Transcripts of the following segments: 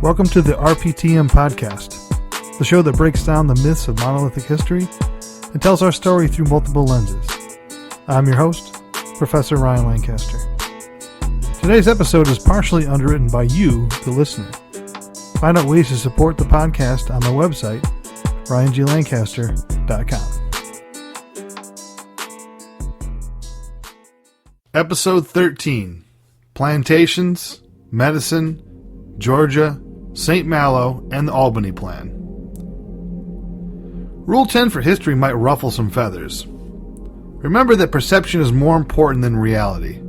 Welcome to the RPTM podcast, the show that breaks down the myths of monolithic history and tells our story through multiple lenses. I'm your host, Professor Ryan Lancaster. Today's episode is partially underwritten by you, the listener. Find out ways to support the podcast on my website, ryanglancaster.com. Episode 13, Plantations, Medicine, Georgia, Saint-Malo, and the Albany Plan. Rule 10 for history might ruffle some feathers. Remember that perception is more important than reality.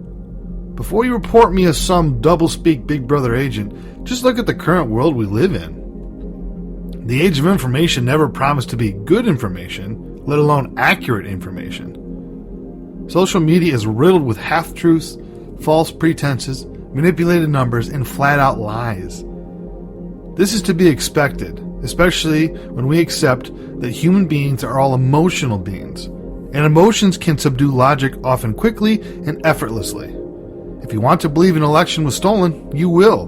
Before you report me as some doublespeak Big Brother agent, just look at the current world we live in. The age of information never promised to be good information, let alone accurate information. Social media is riddled with half-truths, false pretenses, manipulated numbers, and flat-out lies. This is to be expected, especially when we accept that human beings are all emotional beings, and emotions can subdue logic often quickly and effortlessly. If you want to believe an election was stolen, you will.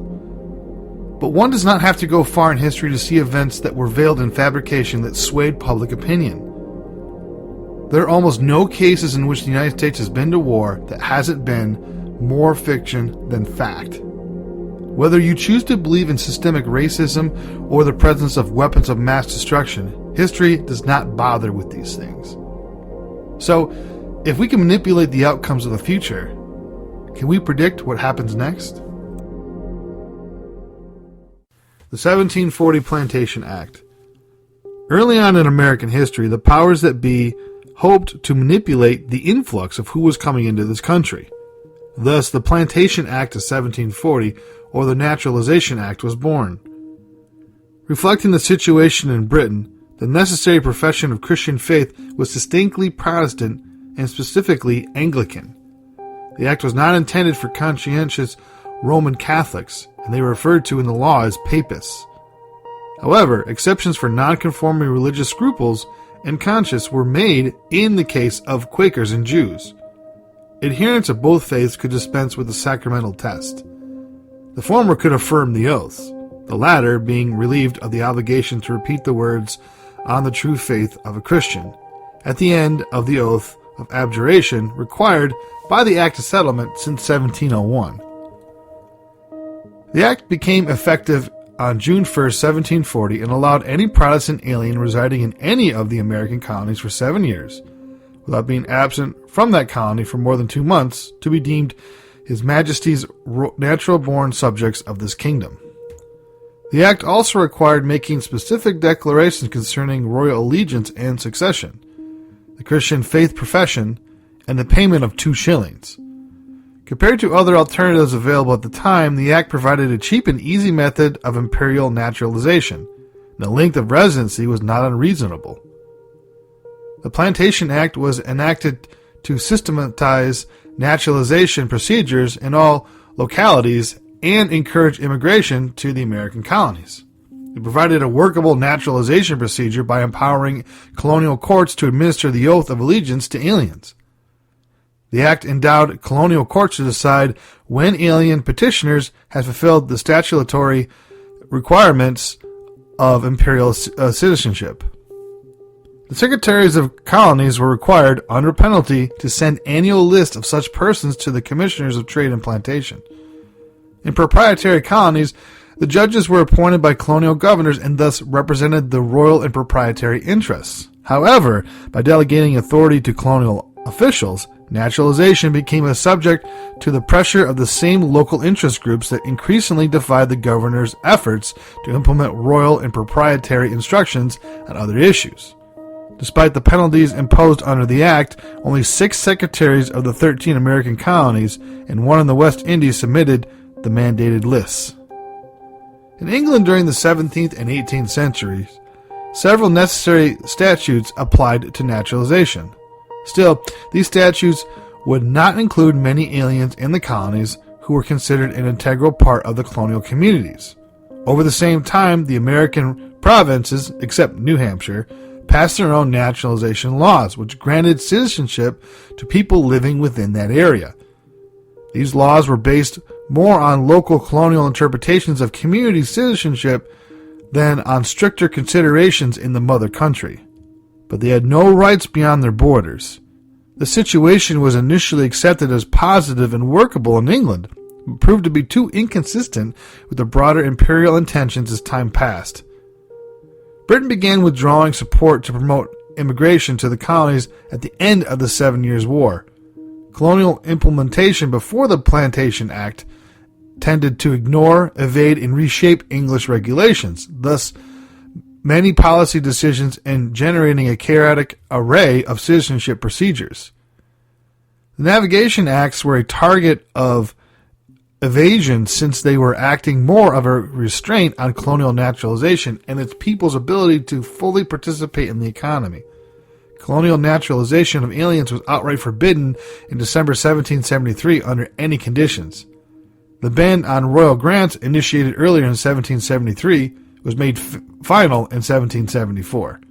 But one does not have to go far in history to see events that were veiled in fabrication that swayed public opinion. There are almost no cases in which the United States has been to war that hasn't been more fiction than fact. Whether you choose to believe in systemic racism or the presence of weapons of mass destruction, history does not bother with these things. So, if we can manipulate the outcomes of the future, can we predict what happens next? The 1740 Plantation Act. Early on in American history, the powers that be hoped to manipulate the influx of who was coming into this country. Thus, the Plantation Act of 1740, or the Naturalization Act, was born. Reflecting the situation in Britain, the necessary profession of Christian faith was distinctly Protestant and specifically Anglican. The act was not intended for conscientious Roman Catholics, and they were referred to in the law as papists. However, exceptions for non-conforming religious scruples and conscience were made in the case of Quakers and Jews. Adherents of both faiths could dispense with the sacramental test. The former could affirm the oaths, the latter being relieved of the obligation to repeat the words on the true faith of a Christian at the end of the oath of abjuration required by the Act of Settlement since 1701. The Act became effective on June 1, 1740, and allowed any Protestant alien residing in any of the American colonies for 7 years, without being absent from that colony for more than 2 months, to be deemed His Majesty's natural-born subjects of this kingdom. The Act also required making specific declarations concerning royal allegiance and succession, the Christian faith profession, and the payment of 2 shillings. Compared to other alternatives available at the time, the Act provided a cheap and easy method of imperial naturalization. The length of residency was not unreasonable. The Plantation Act was enacted to systematize naturalization procedures in all localities and encourage immigration to the American colonies. It provided a workable naturalization procedure by empowering colonial courts to administer the oath of allegiance to aliens. The Act endowed colonial courts to decide when alien petitioners had fulfilled the statutory requirements of imperial citizenship. The secretaries of colonies were required, under penalty, to send annual lists of such persons to the commissioners of trade and plantation. In proprietary colonies, the judges were appointed by colonial governors and thus represented the royal and proprietary interests. However, by delegating authority to colonial officials, naturalization became a subject to the pressure of the same local interest groups that increasingly defied the governor's efforts to implement royal and proprietary instructions on other issues. Despite the penalties imposed under the Act, only 6 secretaries of the 13 American colonies and 1 in the West Indies submitted the mandated lists. In England during the 17th and 18th centuries, several necessary statutes applied to naturalization. Still, these statutes would not include many aliens in the colonies who were considered an integral part of the colonial communities. Over the same time, the American provinces, except New Hampshire, passed their own naturalization laws, which granted citizenship to people living within that area. These laws were based more on local colonial interpretations of community citizenship than on stricter considerations in the mother country. But they had no rights beyond their borders. The situation was initially accepted as positive and workable in England, but proved to be too inconsistent with the broader imperial intentions as time passed. Britain began withdrawing support to promote immigration to the colonies at the end of the 7 Years' War. Colonial implementation before the Plantation Act tended to ignore, evade, and reshape English regulations, thus many policy decisions and generating a chaotic array of citizenship procedures. The Navigation Acts were a target of evasion since they were acting more of a restraint on colonial naturalization and its people's ability to fully participate in the economy. Colonial naturalization of aliens was outright forbidden in December 1773 under any conditions. The ban on royal grants, initiated earlier in 1773, was made final in 1774.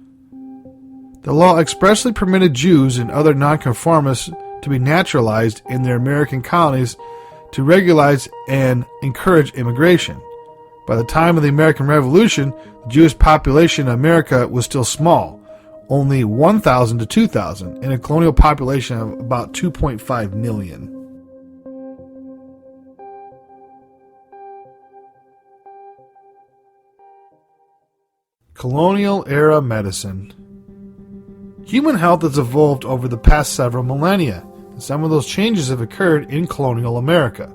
The law expressly permitted Jews and other nonconformists to be naturalized in their American colonies to regularize and encourage immigration. By the time of the American Revolution, the Jewish population in America was still small, only 1,000 to 2,000, in a colonial population of about 2.5 million. Colonial Era Medicine. Human health has evolved over the past several millennia, and some of those changes have occurred in colonial America.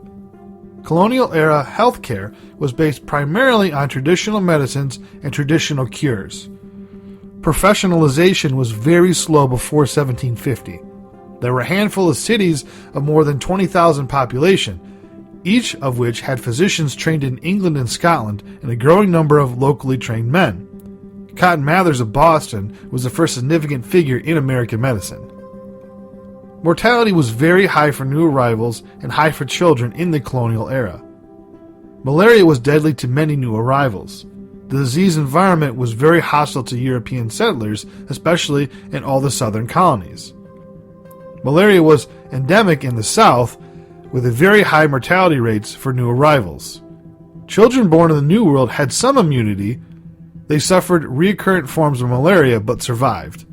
Colonial era healthcare was based primarily on traditional medicines and traditional cures. Professionalization was very slow before 1750. There were a handful of cities of more than 20,000 population, each of which had physicians trained in England and Scotland and a growing number of locally trained men. Cotton Mather's of Boston was the first significant figure in American medicine. Mortality was very high for new arrivals and high for children in the colonial era. Malaria was deadly to many new arrivals. The disease environment was very hostile to European settlers, especially in all the southern colonies. Malaria was endemic in the South, with a very high mortality rates for new arrivals. Children born in the New World had some immunity. They suffered recurrent forms of malaria but survived.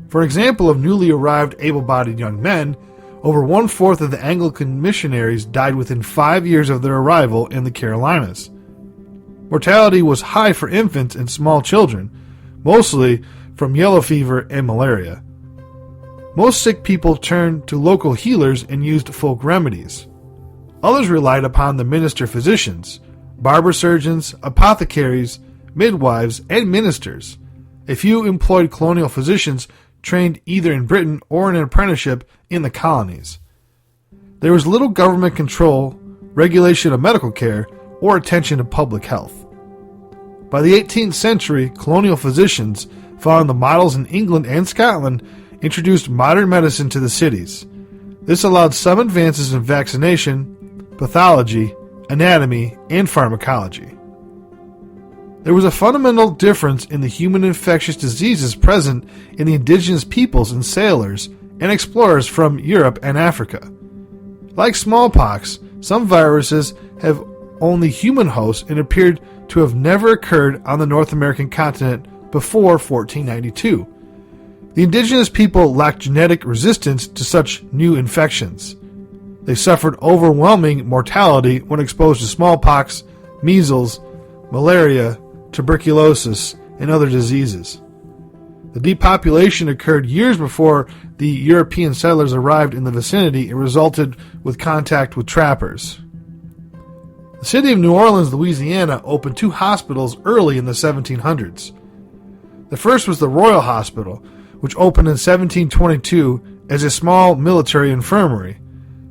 For example, of newly arrived able-bodied young men, over 1/4 of the Anglican missionaries died within 5 years of their arrival in the Carolinas. Mortality was high for infants and small children, mostly from yellow fever and malaria. Most sick people turned to local healers and used folk remedies. Others relied upon the minister physicians, barber surgeons, apothecaries, midwives, and ministers. A few employed colonial physicians trained either in Britain or in an apprenticeship in the colonies. There was little government control, regulation of medical care, or attention to public health. By the 18th century, colonial physicians, following the models in England and Scotland, introduced modern medicine to the cities. This allowed some advances in vaccination, pathology, anatomy, and pharmacology. There was a fundamental difference in the human infectious diseases present in the indigenous peoples and sailors and explorers from Europe and Africa. Like smallpox, some viruses have only human hosts and appeared to have never occurred on the North American continent before 1492. The indigenous people lacked genetic resistance to such new infections. They suffered overwhelming mortality when exposed to smallpox, measles, malaria, tuberculosis, and other diseases. The depopulation occurred years before the European settlers arrived in the vicinity and resulted with contact with trappers. The city of New Orleans, Louisiana, opened 2 hospitals early in the 1700s. The first was the Royal Hospital, which opened in 1722 as a small military infirmary,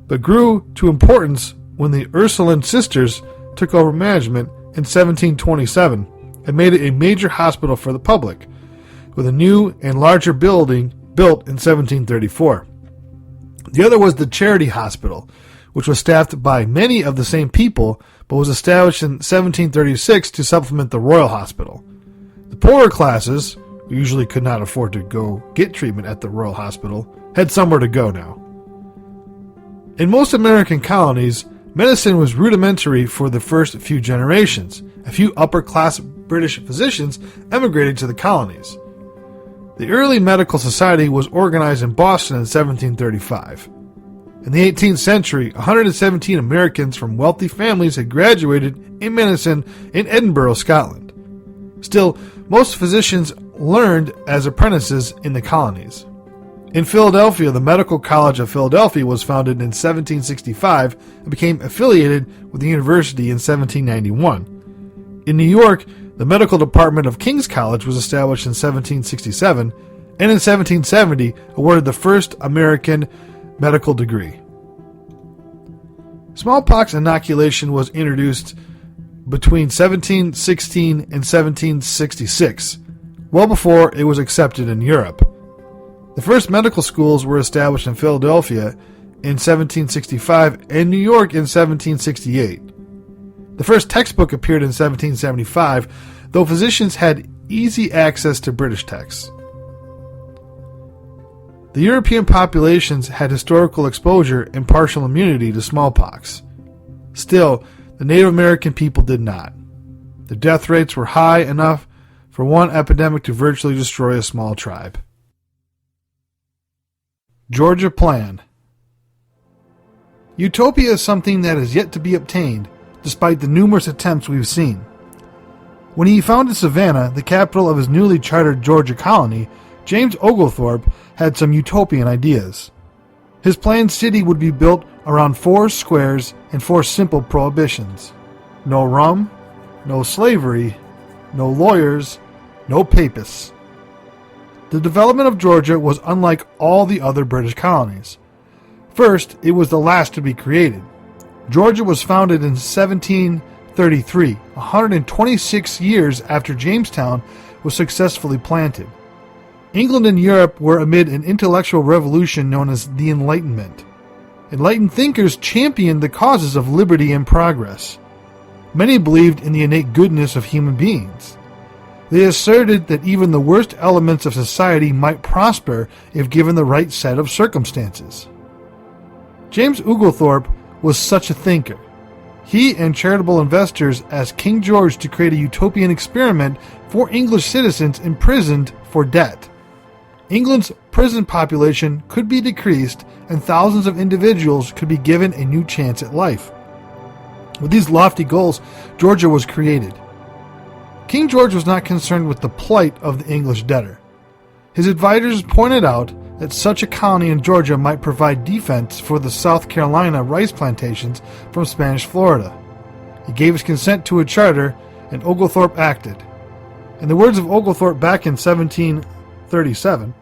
but grew to importance when the Ursuline sisters took over management in 1727 and made it a major hospital for the public, with a new and larger building built in 1734. The other was the Charity Hospital, which was staffed by many of the same people, but was established in 1736 to supplement the Royal Hospital. The poorer classes, who usually could not afford to go get treatment at the Royal Hospital, had somewhere to go now. In most American colonies, medicine was rudimentary for the first few generations. A few upper-class British physicians emigrated to the colonies. The early medical society was organized in Boston in 1735. In the 18th century, 117 Americans from wealthy families had graduated in medicine in Edinburgh, Scotland. Still, most physicians learned as apprentices in the colonies. In Philadelphia, the Medical College of Philadelphia was founded in 1765 and became affiliated with the university in 1791. In New York, the medical department of King's College was established in 1767 and in 1770 awarded the first American medical degree. Smallpox inoculation was introduced between 1716 and 1766, well before it was accepted in Europe. The first medical schools were established in Philadelphia in 1765 and New York in 1768. The first textbook appeared in 1775, though physicians had easy access to British texts. The European populations had historical exposure and partial immunity to smallpox. Still, the Native American people did not. The death rates were high enough for one epidemic to virtually destroy a small tribe. Georgia Plan. Utopia is something that is yet to be obtained, despite the numerous attempts we've seen. When he founded Savannah, the capital of his newly chartered Georgia colony, James Oglethorpe had some utopian ideas. His planned city would be built around 4 squares and 4 simple prohibitions. No rum, no slavery, no lawyers, no papists. The development of Georgia was unlike all the other British colonies. First, it was the last to be created. Georgia was founded in 1733, 126 years after Jamestown was successfully planted. England and Europe were amid an intellectual revolution known as the Enlightenment. Enlightened thinkers championed the causes of liberty and progress. Many believed in the innate goodness of human beings. They asserted that even the worst elements of society might prosper if given the right set of circumstances. James Oglethorpe was such a thinker. He and charitable investors asked King George to create a utopian experiment for English citizens imprisoned for debt. England's prison population could be decreased and thousands of individuals could be given a new chance at life. With these lofty goals, Georgia was created. King George was not concerned with the plight of the English debtor. His advisors pointed out that such a colony in Georgia might provide defense for the South Carolina rice plantations from Spanish Florida. He gave his consent to a charter, and Oglethorpe acted. In the words of Oglethorpe back in 1737,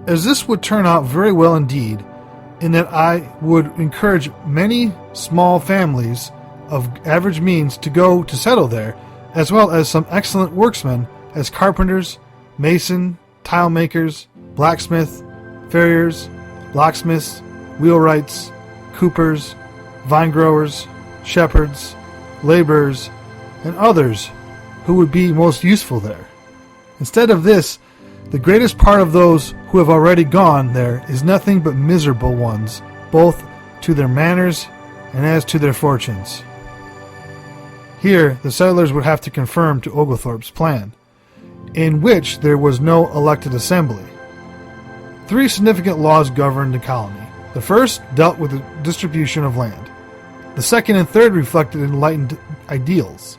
"As this would turn out very well indeed, in that I would encourage many small families of average means to go to settle there, as well as some excellent workmen as carpenters, mason, tile makers, blacksmith, farriers, locksmiths, wheelwrights, coopers, vine growers, shepherds, laborers, and others who would be most useful there. Instead of this, the greatest part of those who have already gone there is nothing but miserable ones, both to their manners and as to their fortunes." Here, the settlers would have to conform to Oglethorpe's plan, in which there was no elected assembly. 3 significant laws governed the colony. The first dealt with the distribution of land. The second and third reflected enlightened ideals.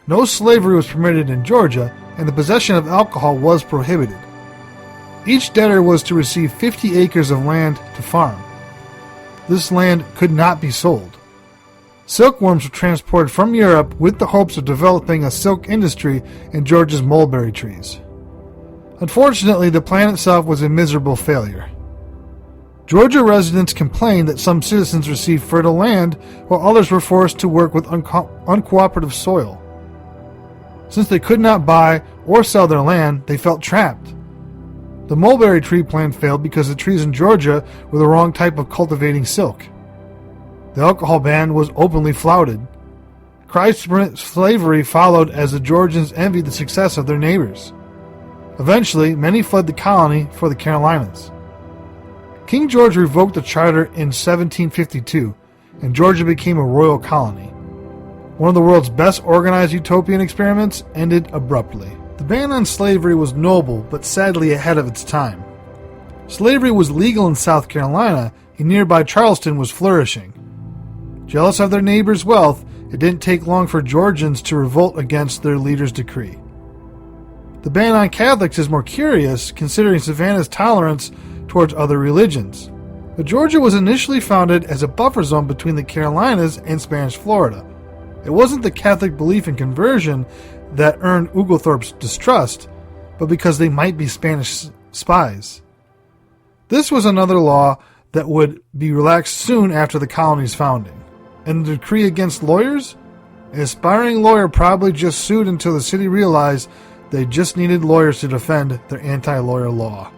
No slavery was permitted in Georgia, and the possession of alcohol was prohibited. Each debtor was to receive 50 acres of land to farm. This land could not be sold. Silkworms were transported from Europe with the hopes of developing a silk industry in Georgia's mulberry trees. Unfortunately, the plan itself was a miserable failure. Georgia residents complained that some citizens received fertile land while others were forced to work with uncooperative soil. Since they could not buy or sell their land, they felt trapped. The mulberry tree plan failed because the trees in Georgia were the wrong type of cultivating silk. The alcohol ban was openly flouted. Cries to prevent slavery followed as the Georgians envied the success of their neighbors. Eventually, many fled the colony for the Carolinas. King George revoked the charter in 1752, and Georgia became a royal colony. One of the world's best organized utopian experiments ended abruptly. The ban on slavery was noble, but sadly ahead of its time. Slavery was legal in South Carolina, and nearby Charleston was flourishing. Jealous of their neighbors' wealth, it didn't take long for Georgians to revolt against their leader's decree. The ban on Catholics is more curious, considering Savannah's tolerance towards other religions. But Georgia was initially founded as a buffer zone between the Carolinas and Spanish Florida. It wasn't the Catholic belief in conversion that earned Oglethorpe's distrust, but because they might be Spanish spies. This was another law that would be relaxed soon after the colony's founding. And the decree against lawyers? An aspiring lawyer probably just sued until the city realized they just needed lawyers to defend their anti-lawyer law.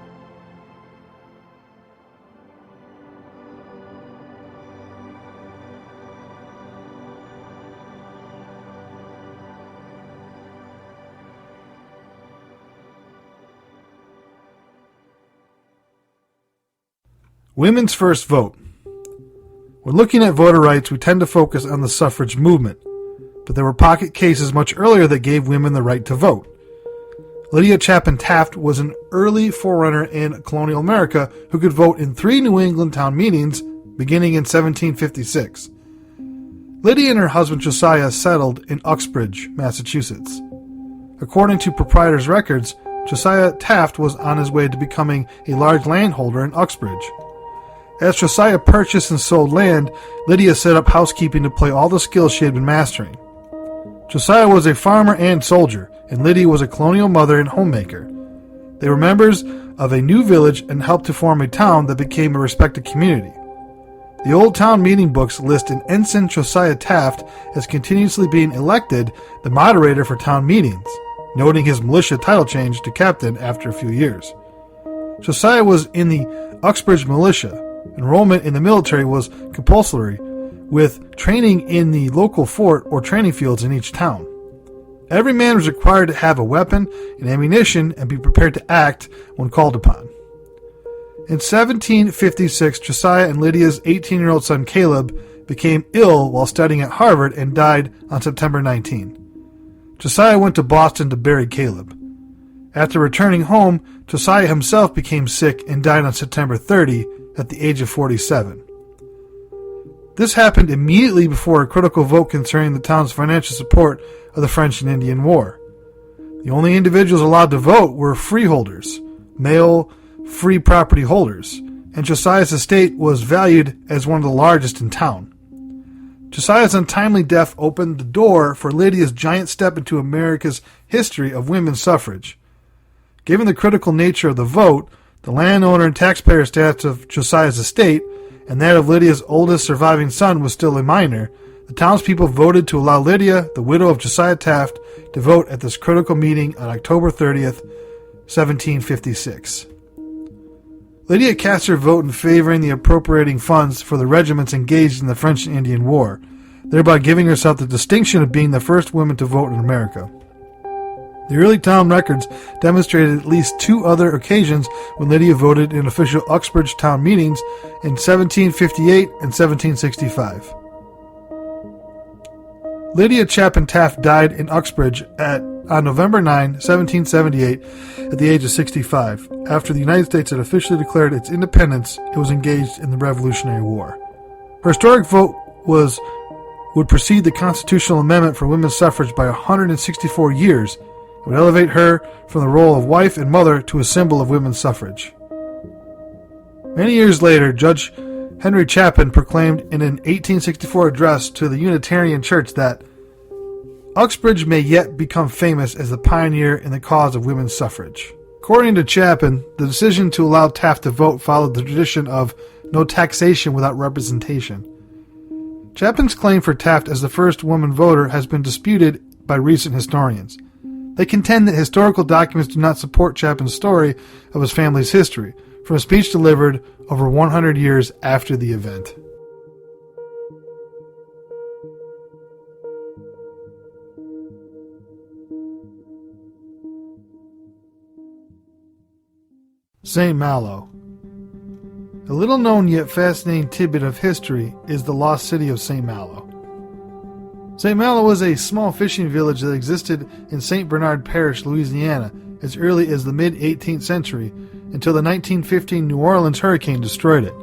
Women's first vote. When looking at voter rights, we tend to focus on the suffrage movement, but there were pocket cases much earlier that gave women the right to vote. Lydia Chapin Taft was an early forerunner in colonial America who could vote in 3 New England town meetings beginning in 1756. Lydia and her husband Josiah settled in Uxbridge, Massachusetts. According to proprietors' records, Josiah Taft was on his way to becoming a large landholder in Uxbridge. As Josiah purchased and sold land, Lydia set up housekeeping to play all the skills she had been mastering. Josiah was a farmer and soldier, and Lydia was a colonial mother and homemaker. They were members of a new village and helped to form a town that became a respected community. The old town meeting books list an Ensign Josiah Taft as continuously being elected the moderator for town meetings, noting his militia title change to captain after a few years. Josiah was in the Uxbridge militia. Enrollment in the military was compulsory, with training in the local fort or training fields in each town. Every man was required to have a weapon and ammunition and be prepared to act when called upon. In 1756, Josiah and Lydia's 18-year-old son Caleb became ill while studying at Harvard and died on September 19. Josiah went to Boston to bury Caleb. After returning home, Josiah himself became sick and died on September 30 at the age of 47. This happened immediately before a critical vote concerning the town's financial support of the French and Indian War. The only individuals allowed to vote were freeholders, male free property holders, and Josiah's estate was valued as one of the largest in town. Josiah's untimely death opened the door for Lydia's giant step into America's history of women's suffrage. Given the critical nature of the vote, the landowner and taxpayer status of Josiah's estate, and that of Lydia's oldest surviving son was still a minor, the townspeople voted to allow Lydia, the widow of Josiah Taft, to vote at this critical meeting on October 30th, 1756. Lydia cast her vote in favoring the appropriating funds for the regiments engaged in the French and Indian War, thereby giving herself the distinction of being the first woman to vote in America. The early town records demonstrated at least 2 other occasions when Lydia voted in official Uxbridge town meetings in 1758 and 1765. Lydia Chapin Taft died in Uxbridge on November 9, 1778, at the age of 65. After the United States had officially declared its independence, it was engaged in the Revolutionary War. Her historic vote would precede the constitutional amendment for women's suffrage by 164 years. It would elevate her from the role of wife and mother to a symbol of women's suffrage. Many years later, Judge Henry Chapin proclaimed in an 1864 address to the Unitarian Church that Uxbridge may yet become famous as the pioneer in the cause of women's suffrage. According to Chapin, the decision to allow Taft to vote followed the tradition of no taxation without representation. Chapin's claim for Taft as the first woman voter has been disputed by recent historians. They contend that historical documents do not support Chapin's story of his family's history, from a speech delivered over 100 years after the event. Saint-Malo. A little-known yet fascinating tidbit of history is the lost city of Saint-Malo. Saint-Malo was a small fishing village that existed in St. Bernard Parish, Louisiana, as early as the mid-18th century, until the 1915 New Orleans hurricane destroyed it.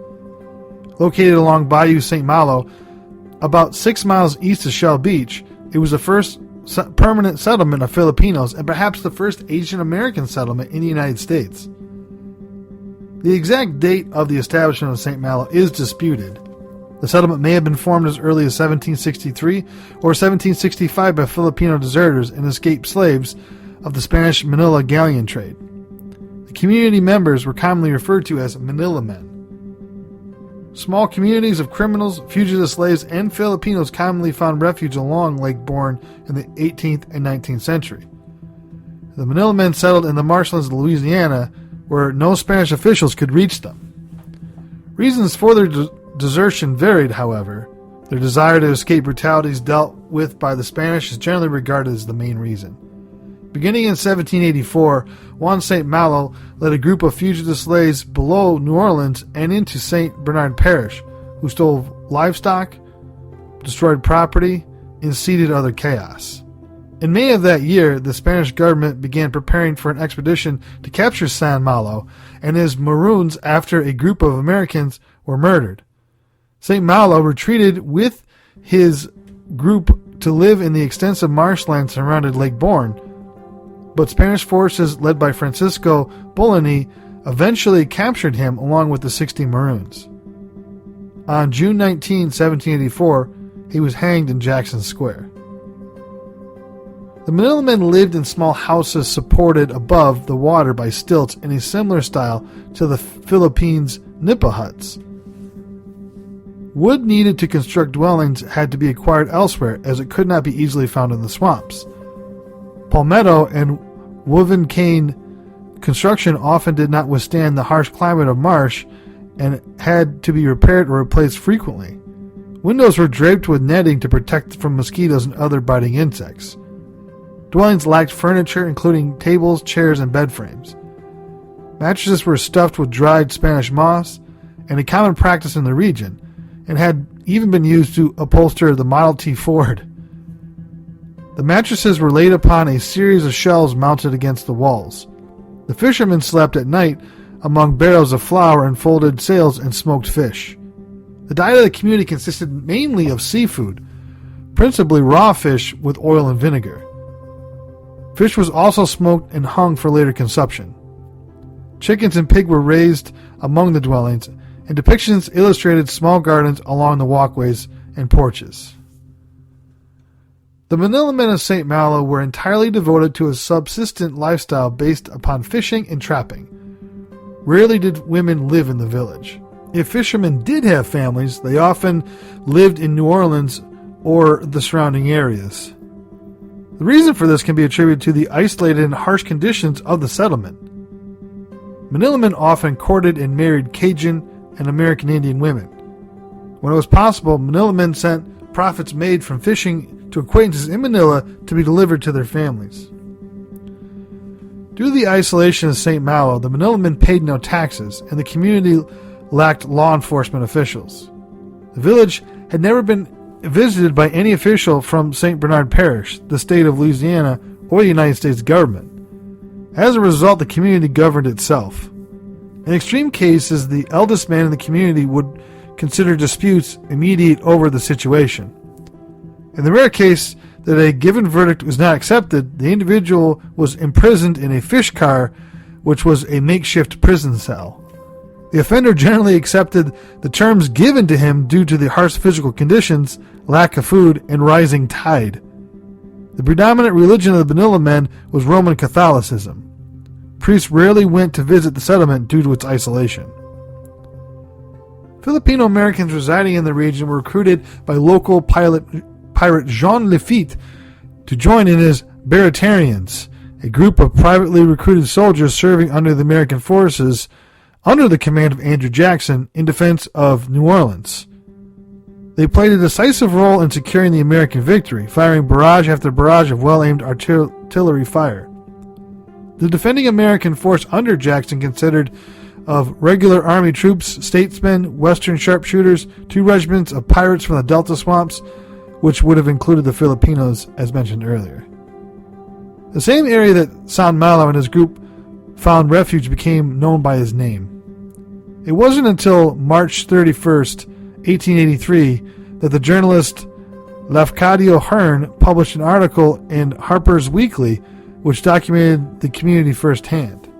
Located along Bayou Saint-Malo, about 6 miles east of Shell Beach, it was the first permanent settlement of Filipinos and perhaps the first Asian American settlement in the United States. The exact date of the establishment of Saint-Malo is disputed. The settlement may have been formed as early as 1763 or 1765 by Filipino deserters and escaped slaves of the Spanish Manila galleon trade. The community members were commonly referred to as Manila men. Small communities of criminals, fugitive slaves, and Filipinos commonly found refuge along Lake Borgne in the 18th and 19th century. The Manila men settled in the marshlands of Louisiana, where no Spanish officials could reach them. Reasons for their desertion varied, however. Their desire to escape brutalities dealt with by the Spanish is generally regarded as the main reason. Beginning in 1784, Juan St. Malo led a group of fugitive slaves below New Orleans and into St. Bernard Parish, who stole livestock, destroyed property, and seeded other chaos. In May of that year, the Spanish government began preparing for an expedition to capture Saint-Malo and his Maroons after a group of Americans were murdered. St. Malo retreated with his group to live in the extensive marshlands surrounding Lake Borgne, but Spanish forces led by Francisco Bologna eventually captured him along with the 60 Maroons. On June 19, 1784, he was hanged in Jackson Square. The Manila men lived in small houses supported above the water by stilts in a similar style to the Philippines' nipa huts. Wood needed to construct dwellings had to be acquired elsewhere, as it could not be easily found in the swamps. Palmetto and woven cane construction often did not withstand the harsh climate of marsh and had to be repaired or replaced frequently. Windows were draped with netting to protect from mosquitoes and other biting insects. Dwellings lacked furniture, including tables, chairs, and bed frames. Mattresses were stuffed with dried Spanish moss, and a common practice in the region, and had even been used to upholster the Model T Ford. The mattresses were laid upon a series of shelves mounted against the walls. The fishermen slept at night among barrels of flour and folded sails and smoked fish. The diet of the community consisted mainly of seafood, principally raw fish with oil and vinegar. Fish was also smoked and hung for later consumption. Chickens and pig were raised among the dwellings, and depictions illustrated small gardens along the walkways and porches. The Manila men of St. Malo were entirely devoted to a subsistent lifestyle based upon fishing and trapping. Rarely did women live in the village. If fishermen did have families, they often lived in New Orleans or the surrounding areas. The reason for this can be attributed to the isolated and harsh conditions of the settlement. Manila men often courted and married Cajun and American Indian women. When it was possible, Manila men sent profits made from fishing to acquaintances in Manila to be delivered to their families. Due to the isolation of St. Malo, the Manila men paid no taxes, and the community lacked law enforcement officials. The village had never been visited by any official from St. Bernard Parish, the state of Louisiana, or the United States government. As a result, the community governed itself. In extreme cases, the eldest man in the community would consider disputes and mediate over the situation. In the rare case that a given verdict was not accepted, the individual was imprisoned in a fish car, which was a makeshift prison cell. The offender generally accepted the terms given to him due to the harsh physical conditions, lack of food, and rising tide. The predominant religion of the Manila men was Roman Catholicism. Priests rarely went to visit the settlement due to its isolation. Filipino Americans residing in the region were recruited by local pirate Jean Lafitte to join in as Baratarians, a group of privately recruited soldiers serving under the American forces under the command of Andrew Jackson in defense of New Orleans. They played a decisive role in securing the American victory, firing barrage after barrage of well-aimed artillery fire. The defending American force under Jackson considered of regular army troops, statesmen, western sharpshooters, 2 regiments of pirates from the Delta swamps, which would have included the Filipinos, as mentioned earlier. The same area that Saint-Malo and his group found refuge became known by his name. It wasn't until March 31st, 1883, that the journalist Lafcadio Hearn published an article in Harper's Weekly which documented the community firsthand.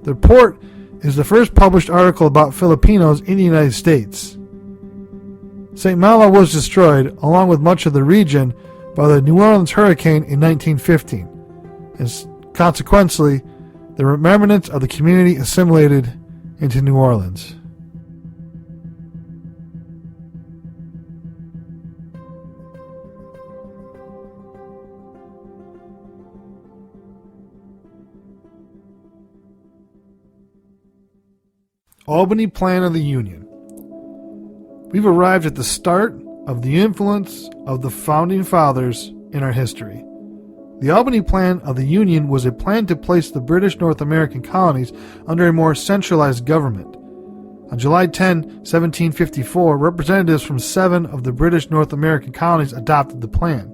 The report is the first published article about Filipinos in the United States. Saint-Malo was destroyed, along with much of the region, by the New Orleans hurricane in 1915, and consequently, the remnants of the community assimilated into New Orleans. Albany Plan of the Union. We've arrived at the start of the influence of the Founding Fathers in our history. The Albany Plan of the Union was a plan to place the British North American colonies under a more centralized government. On July 10, 1754, representatives from 7 of the British North American colonies adopted the plan.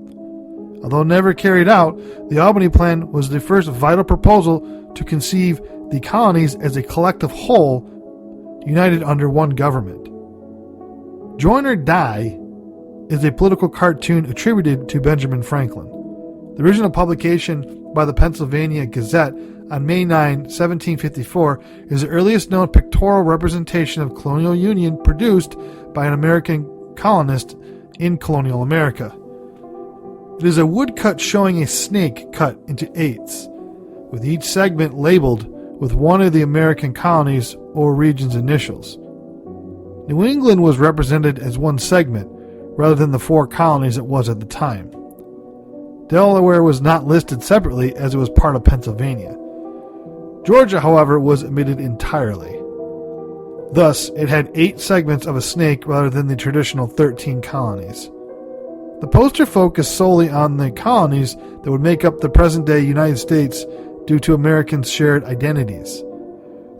Although never carried out, the Albany Plan was the first vital proposal to conceive the colonies as a collective whole, united under one government. Join or Die is a political cartoon attributed to Benjamin Franklin. The original publication by the Pennsylvania Gazette on May 9, 1754 is the earliest known pictorial representation of colonial union produced by an American colonist in colonial America. It is a woodcut showing a snake cut into 8ths, with each segment labeled with one of the American colonies or region's initials. New England was represented as one segment, rather than the 4 colonies it was at the time. Delaware was not listed separately as it was part of Pennsylvania. Georgia, however, was omitted entirely. Thus, it had 8 segments of a snake rather than the traditional 13 colonies. The poster focused solely on the colonies that would make up the present-day United States due to Americans' shared identities.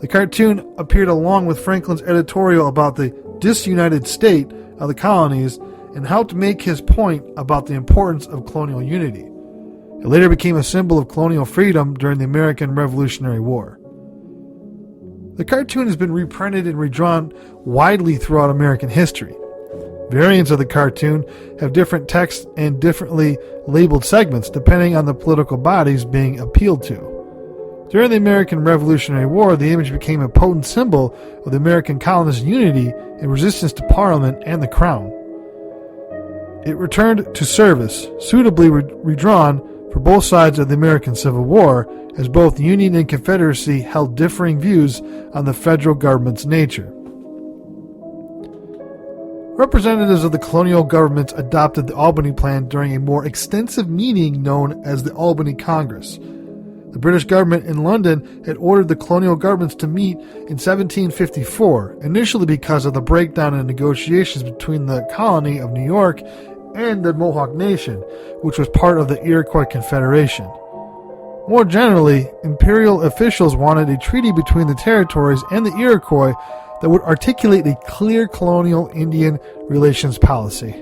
The cartoon appeared along with Franklin's editorial about the disunited state of the colonies and helped make his point about the importance of colonial unity. It later became a symbol of colonial freedom during the American Revolutionary War. The cartoon has been reprinted and redrawn widely throughout American history. Variants of the cartoon have different text and differently labeled segments depending on the political bodies being appealed to. During the American Revolutionary War, the image became a potent symbol of the American colonists' unity and resistance to Parliament and the Crown. It returned to service, suitably redrawn for both sides of the American Civil War, as both Union and Confederacy held differing views on the federal government's nature. Representatives of the colonial governments adopted the Albany Plan during a more extensive meeting known as the Albany Congress. The British government in London had ordered the colonial governments to meet in 1754, initially because of the breakdown in negotiations between the colony of New York and the Mohawk Nation, which was part of the Iroquois Confederation. More generally, imperial officials wanted a treaty between the territories and the Iroquois that would articulate a clear colonial Indian relations policy.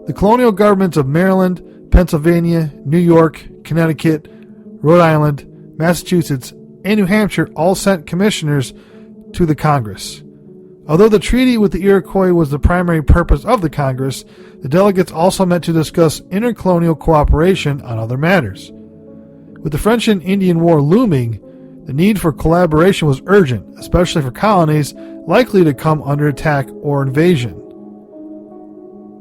The colonial governments of Maryland, Pennsylvania, New York, Connecticut, Rhode Island, Massachusetts, and New Hampshire all sent commissioners to the Congress. Although the treaty with the Iroquois was the primary purpose of the Congress, the delegates also met to discuss intercolonial cooperation on other matters. With the French and Indian War looming, the need for collaboration was urgent, especially for colonies likely to come under attack or invasion.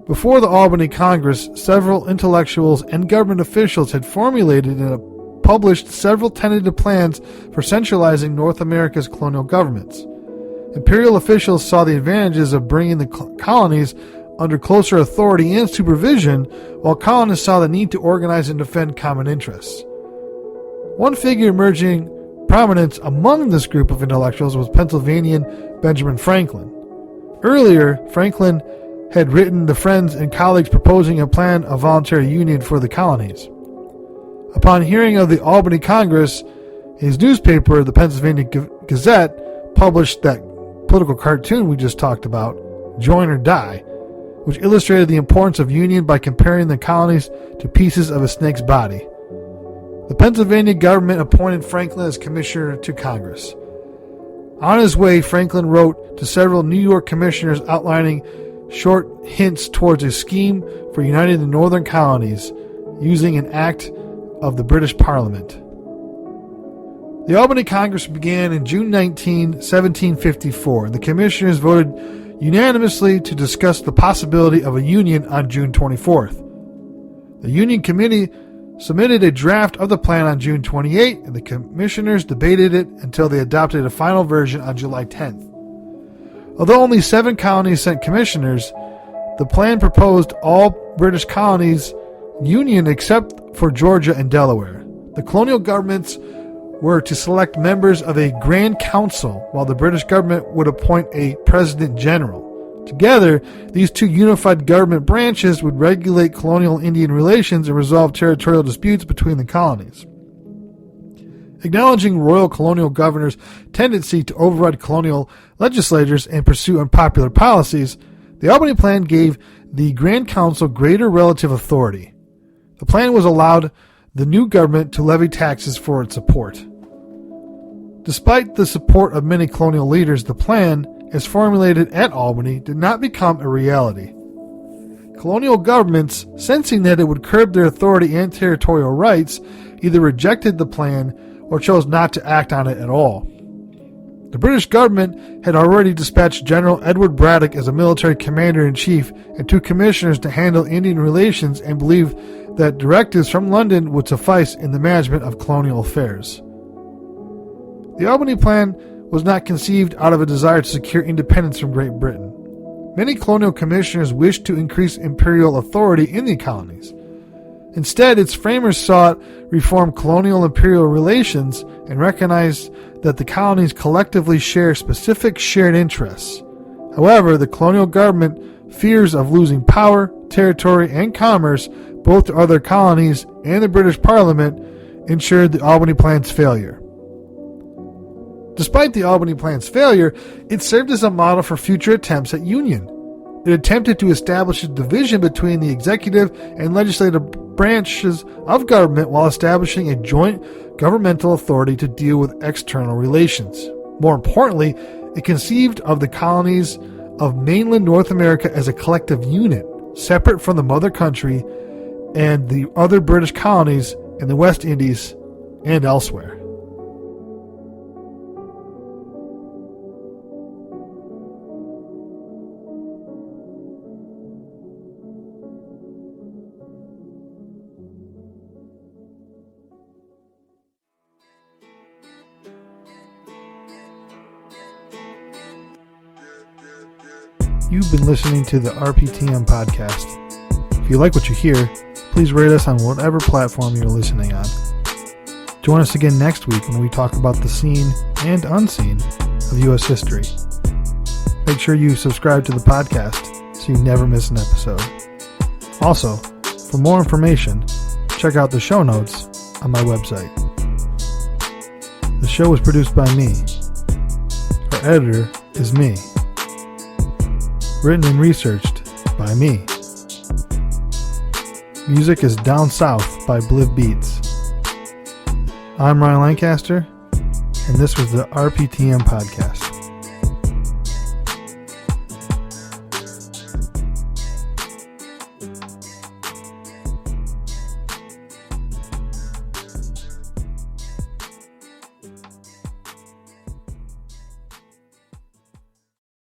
Before the Albany Congress, several intellectuals and government officials had formulated and published several tentative plans for centralizing North America's colonial governments. Imperial officials saw the advantages of bringing the colonies under closer authority and supervision, while colonists saw the need to organize and defend common interests. One figure emerging prominence among this group of intellectuals was Pennsylvanian Benjamin Franklin. Earlier, Franklin had written the friends and colleagues proposing a plan of voluntary union for the colonies. Upon hearing of the Albany Congress, his newspaper, the Pennsylvania Gazette, published that political cartoon we just talked about, Join or Die, which illustrated the importance of union by comparing the colonies to pieces of a snake's body. The Pennsylvania government appointed Franklin as commissioner to Congress. On his way, Franklin wrote to several New York commissioners outlining short hints towards a scheme for uniting the northern colonies using an act of the British Parliament. The Albany Congress began in June 19, 1754, and the commissioners voted unanimously to discuss the possibility of a union on June 24th. The Union Committee submitted a draft of the plan on June 28, and the commissioners debated it until they adopted a final version on July 10th. Although only 7 colonies sent commissioners, the plan proposed all British colonies union except for Georgia and Delaware. The colonial governments were to select members of a Grand Council, while the British government would appoint a President General. Together, these two unified government branches would regulate colonial Indian relations and resolve territorial disputes between the colonies. Acknowledging royal colonial governors' tendency to override colonial legislatures and pursue unpopular policies, the Albany Plan gave the Grand Council greater relative authority. The plan was allowed the new government to levy taxes for its support. Despite the support of many colonial leaders, the plan, as formulated at Albany, did not become a reality. Colonial governments, sensing that it would curb their authority and territorial rights, either rejected the plan or chose not to act on it at all. The British government had already dispatched General Edward Braddock as a military commander-in-chief and 2 commissioners to handle Indian relations, and believed that directives from London would suffice in the management of colonial affairs. The Albany Plan was not conceived out of a desire to secure independence from Great Britain. Many colonial commissioners wished to increase imperial authority in the colonies. Instead, its framers sought reform colonial imperial relations and recognized that the colonies collectively share specific shared interests. However, the colonial government fears of losing power, territory, and commerce, both to other colonies and the British Parliament, ensured the Albany Plan's failure. Despite the Albany Plan's failure, it served as a model for future attempts at union. It attempted to establish a division between the executive and legislative branches of government while establishing a joint governmental authority to deal with external relations. More importantly, it conceived of the colonies of mainland North America as a collective unit, separate from the mother country and the other British colonies in the West Indies and elsewhere. You've been listening to the RPTM podcast. If you like what you hear, please rate us on whatever platform you're listening on. Join us again next week when we talk about the seen and unseen of U.S. history. Make sure you subscribe to the podcast so you never miss an episode. Also, for more information, check out the show notes on my website. The show was produced by me. Our editor is me. Written and researched by me. Music is Down South by Bliv Beats. I'm Ryan Lancaster, and this was the RPTM podcast.